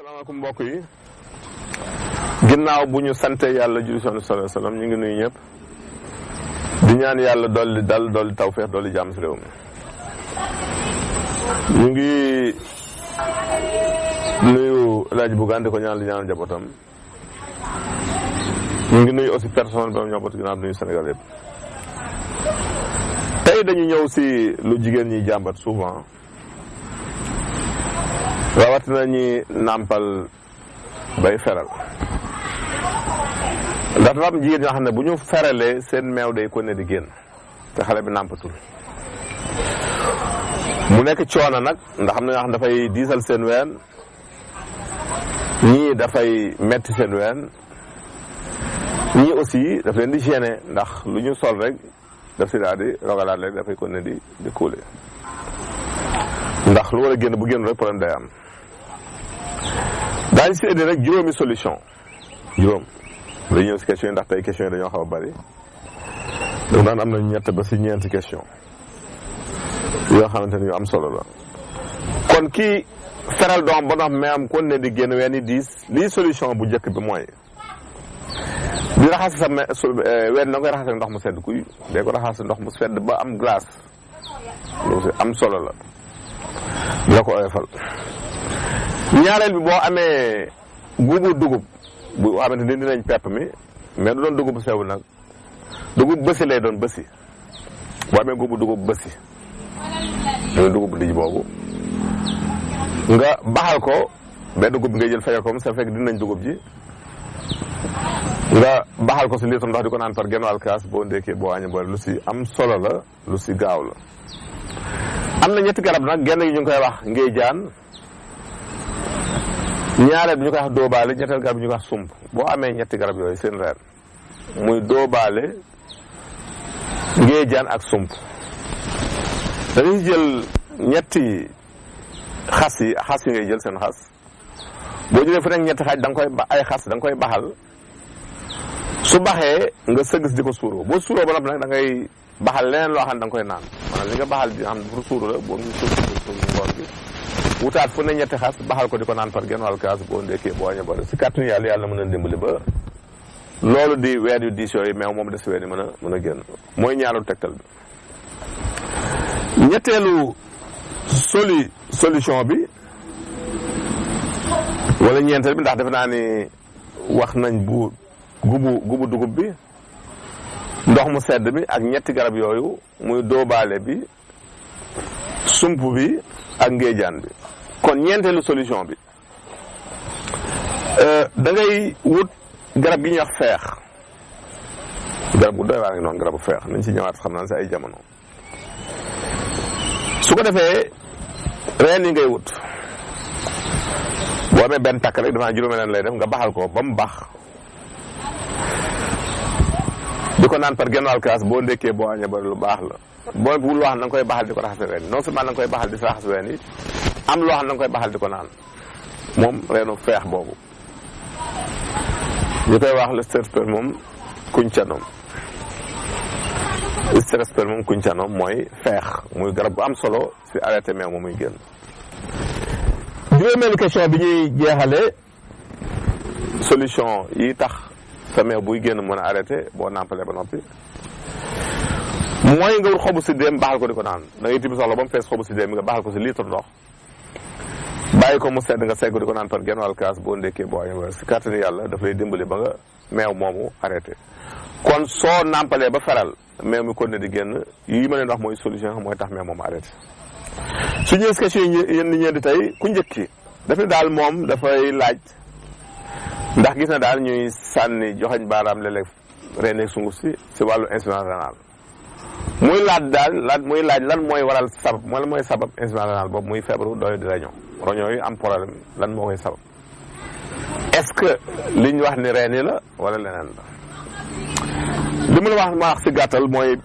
asalaamaaleykum mbokk yi ginnaaw bu ñu sante yàlla julli sallallahu alayhi wa sallam ñu ngi nuyu ñëpp di ñaan yàlla dolli dal dolli tawfeex dolli jàmm si réew mi ñu ngi nuyu El Hadj Bougane di ko ñaan di ñaan njabootam ñu ngi nuyu aussi personnel ba ñoo bot ginnaaw nuyu Sénégal yëpp tey dañu ñëw si lu jigéen ñi jàmbat souvent rawatina ñi nàmpal bay feral ndax dafa am jigéen ñoo xam ne bu ñu feralee seen meew day ko ne di génn te xale bi nàmpatul mu nekk coono nag ndax am na ñoo xam ne dafay diisal seen ween ñii dafay metti seen ween ñii aussi daf leen di gêner ndax lu ñu sol rek daf si daal di rogalaat rek dafay ko ne di kuule ndax lu war a génn bu génn rek problème day am daañu si indi rek juróomi solution juróom dañu ñëw si question yi ndax tey question yi dañoo xaw a bari donc daan am na ñett ba si ñeenti question yoo xamante ni yu am solo la kon kii feral doom ba nga xam mais am kon ne di génn ween yi diis lii solution bu njëkk bi mooy di raxas sa ween na koy raxas ndox mu sedd kuy day ko raxas ndox mu sedd ba am glace loolu am solo la dina ko oyofal ñaareel bi boo amee guubu dugub bu xamante ni dinañ pepp mi mais du doon dugub sew nag dugub bësi lay doon bësi boo amee guubu dugub bësi mooy dugub dij boobu nga baxal ko benn dugub bi ngay jël fayal ko sa fekk dinañ dugub ji nga baxal ko si litre ndox di ko naan par genn wàll kaas boo ndékkee boo añee boole lu si am solo la lu si gaaw la am na ñetti garab nag genn gi ñu ngi koy wax ngay jaan ñaareel bi ñu koy wax doobaale ñetteel garab bi ñu koy wax sump boo amee ñetti garab yooyu seen reer muy doobaale ngay jaan ak sump da ngay jël ñetti xas yi ngay jël seen xas boo jëlee fu nekk ñetti xaaj da nga koy ay xas da nga koy baxal su baxee nga sëgg di ko suuroo boo suuroo ba noppi nag da ngay baxal leneen loo xam ne da nga koy naan maanaam li nga baxal di xam ne pour suuru la boo ñu suur ngoor bi wutaat fu ne ñetti xas baxal ko di ko naan par genn wàll kaas boo ndekkee boo añee bari si kàttanu yàlla yàlla mën a dimbali ba loolu di weer yu diis yooyu meew moom des weer yi mën a génn mooy ñaareelu tegtal bi ñetteelu solution bi wala ñeenteel bi ndax defe naa ni wax nañ bu gubu dugub bi ndox mu sedd bi ak ñetti garab yooyu muy doobaale bi sump bi ak ngéejaan bi kon ñeenteelu solution bi da ngay wut garab gi ñuy wax feex garab gu doy waa ngi noonu garabu feex nañ ci ñëwaat xam naa si ay jamono su ko defee reen yi ngay wut boo amee benn takk rek dafa juróomi leen lay def nga baxal ko ba mu bax di ko naan par genn wàll kaas boo ndékkee boo añee bari lu baax la boo wul loo xam na nga koy baxal di ko raxase ween non seulement na nga koy baxal di raxas ween yi am loo xam na nga koy baxal di ko naan moom reenu feex boobu ñu koy wax le streptococcus kuncanoom streptococcus kuncanoom mooy feex muy garab bu am solo si arrêté meew moom muy génn juróomeelu question bi ñuy jeexale solution yi tax sa meew buy génn mën a arrêté boo nàmpalee ba noppi mooy nga wut xobu si déem baxal ko di ko naan da ngay tibb soxla ba mu fees xobu si déem nga baxal ko si litre ndox bàyyi ko mu sedd nga segg di ko naan par genn wàll kaas boo ndekkee boo añee si kàttani yàlla daf lay dimbali ba nga meew moomu arrêté kon soo nàmpalee ba feral meew mi kon ne di génn yi ma leen wax mooy solution mooy tax meew moomu arrêté su ñëwee si question yi yéen ñeen di tey ku njëkki daf ne daal moom dafay laaj ndax gis na daal ñuy sànni joxañ baaraam léeg-léeg reeneeg sunguf si wàllu insuffisance rénale muy laaj lan mooy waral sabab mooy sabab insuffisance rénale boobu muy feebaru doole di roño yi am problème lan moo koy sabab est-ce que li ñu wax ni reen yi la wala leneen la li ma la wax si gàttal mooy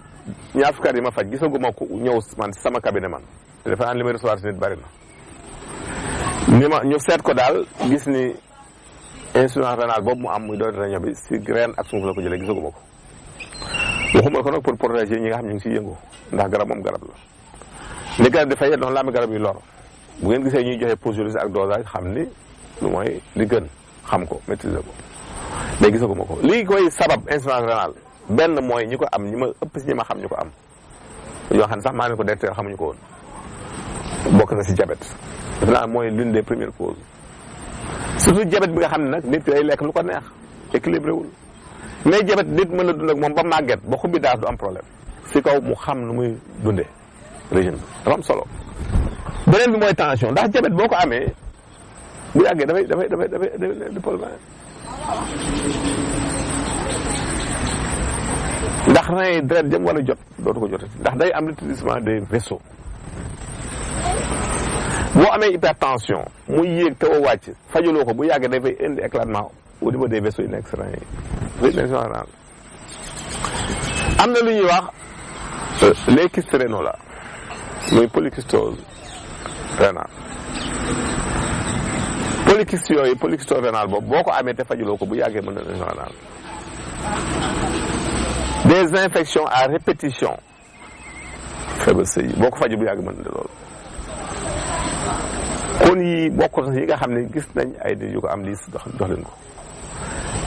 ñaar fukki at yi ma faj gisaguma ko ñëw man sama cabinet man te defe naa li may recevoir si nit bari na ni ma ñu seet ko daal gis ni insuffisance rénale boobu mu am muy doole di bi si graine ak sunguf la ko jëlee gisaguma ko waxuma ko nag pour protéger ñi nga xam ñu ngi siy yëngu ndax garab moom garab la li garab di fay noonu laa amee garab yu lor bu ngeen gisee ñuy joxe posologie ak dosage xam ni lu mooy li gën xam ko maîtriser ko mais gisaguma ko lii koy sabab insuffisance rénale benn mooy ñi ko am ñi ma ëpp si ñi ma xam ñu ko am yoo xam ne sax maa ne ko directeur xamuñu ko woon bokk na si diabète defe naa mooy l'une des premières causes surtout diabète bi nga xam ne nag nit ki day lekk lu ko neex équilibré wul mais diabète nit mën na dund ak moom ba màgget ba xubbi daal du am problème si kaw mu xam nu muy dundee régime dafa am solo. beneen bi mooy tension ndax diabète boo ko amee bu yàggee dafay di problème ndax rein yi deret jëm wala jot dootu ko jotati ndax day am rétrécissement des vaisseaux boo amee hypertension muy yéeg te woo wàcc fajuloo ko bu yàggee dafay indi éclatement au niveau des vaisseaux yi nekk si rein yi am na lu ñuy wax les kystes rénaux la muy polykystose rénale polykystose rénale boobu boo ko amee te fajuloo ko bu yàggee mën na rénale des infections à répétition feebar sëy boo ko faju bu yàgg mën na loolu kon yi bokk na yi nga xam ne gis nañ ay nit yu ko am lii jox leen ko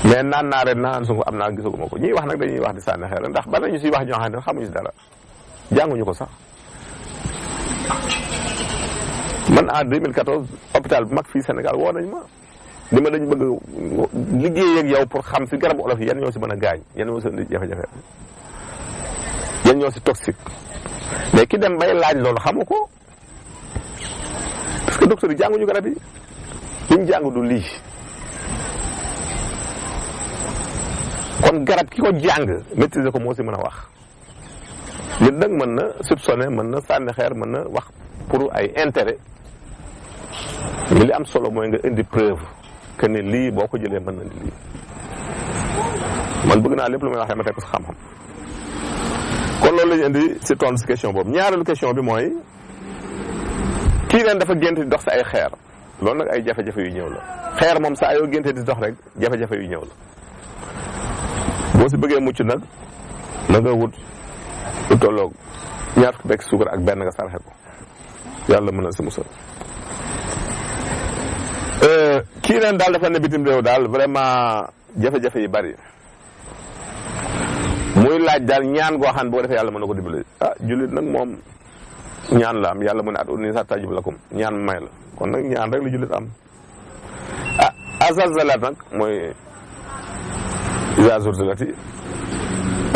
mais naan naa ren naan su ko am naa gisaguma ko ñuy wax nag dañuy wax di sànni xel ndax bala ñu siy wax ñoo xam ne xamuñu si dara jànguñu ko sax man en 2014 hôpital bu mag fii Sénégal woo nañ ma li ma dañ bëgg liggéey ak yow pour xam si garabu olof yi yan ñoo si mën a gaañ yan ñoo si indi jafe-jafe yan ñoo si toxique mais ki dem bay laaj loolu xamu ko parce que docteur yi jànguñu garab yi liñ jàng du lii kon garab ki ko jàng maîtriser ko moo si mën a wax nit nag mën na soupçonner mën na sànni xeer mën na wax pour ay intérêt mais li am solo mooy nga indi preuve que ne lii boo ko jëlee mën na di lii man bëgg naa lépp lu may waxee ma teg ko si xam-xam kon loolu la ñu indi si tontu si question boobu ñaareelu question bi mooy kii leen dafa gént di dox si ay xeer loolu nag ay jafe-jafe yu ñëw la xeer moom saa yoo génte di dox rek jafe-jafe yu ñëw la boo si bëggee mucc nag na nga wut lu tolloog ñaar fukki bekk suukar ak benn nga sarxe ko yàlla mën na si musal kii leen daal dafa ne bitim réew daal vraiment jafe-jafe yi bari muy laaj daal ñaan goo xam ne boo defee yàlla mën na ko dimbali jullit nag moom ñaan la am yàlla mu ne at uni sa tajib lakum ñaan may la kon nag ñaan rek lu jullit am azalzalat nag mooy iza zulzilati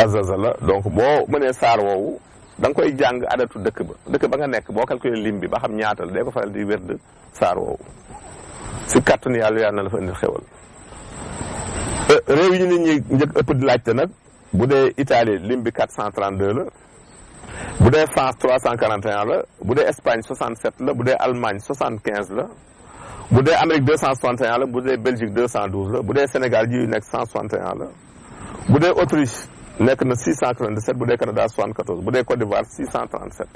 azalzala donc boo mënee saar woowu da nga koy jàng adatu dëkk ba nga nekk boo calculé lim bi ba xam ñaatal dee ko faral di wérd saar woowu si kàttanu yàlla na la fa indil xewal réew yi nit ñi njëkk ëpp di laajte nag bu dee Italie lim bi 432 la bu dee France 341 la bu dee Espagne 67 la bu dee Allemagne 75 la bu dee Amérique 261 la bu dee Belgique 212 la bu dee Sénégal ji nekk 161 la bu dee Autriche nekk na 697 bu dee Canada 74 bu dee Côte d'Ivoire 637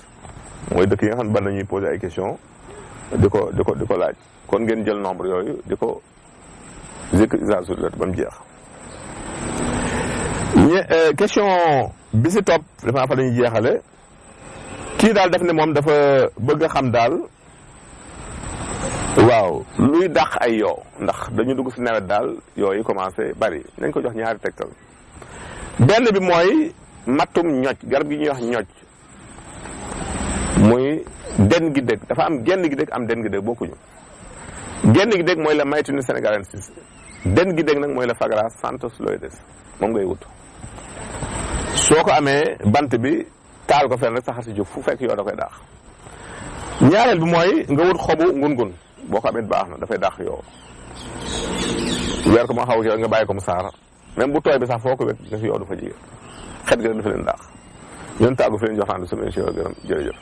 mooy dëkk yi nga xam ne ban nañuy posé ay question di ko laaj kon ngeen jël nombre yooyu di ko zikr isa zulzilati ba mu jeex question bi si topp dafa fa lañuy jeexale kii daal def ne moom dafa bëgg a xam daal waaw luy dàq ay yoo ndax dañu dugg si nawet daal yooyu commencé bari nañ ko jox ñaari tegtal benn bi mooy mattum ñoj garab gi ñuy wax ñoj muy den gi dëgg dafa am genn gi dëgg am den gi dëgg bokkuñu genn gi dëgg mooy la Maytuni sénégalaise den gi dëgg nag mooy la Fagara Santos Loides moom ngay wut soo ko amee bant bi taal ko fenn rek saxar si jóg fu fekk yoo da koy daax ñaareel bi mooy nga wut xobu ngun-ngun boo ko amee baax na dafay daax yoo weer ko ma xaw a nga bàyyi ko mu saara même bu tooy bi sax foo ko wet nga fi yoo du fa jigéen xet gi rek dafa leen daax ñun tàggu fi leen jox naan sama émission gërëm jërëjëf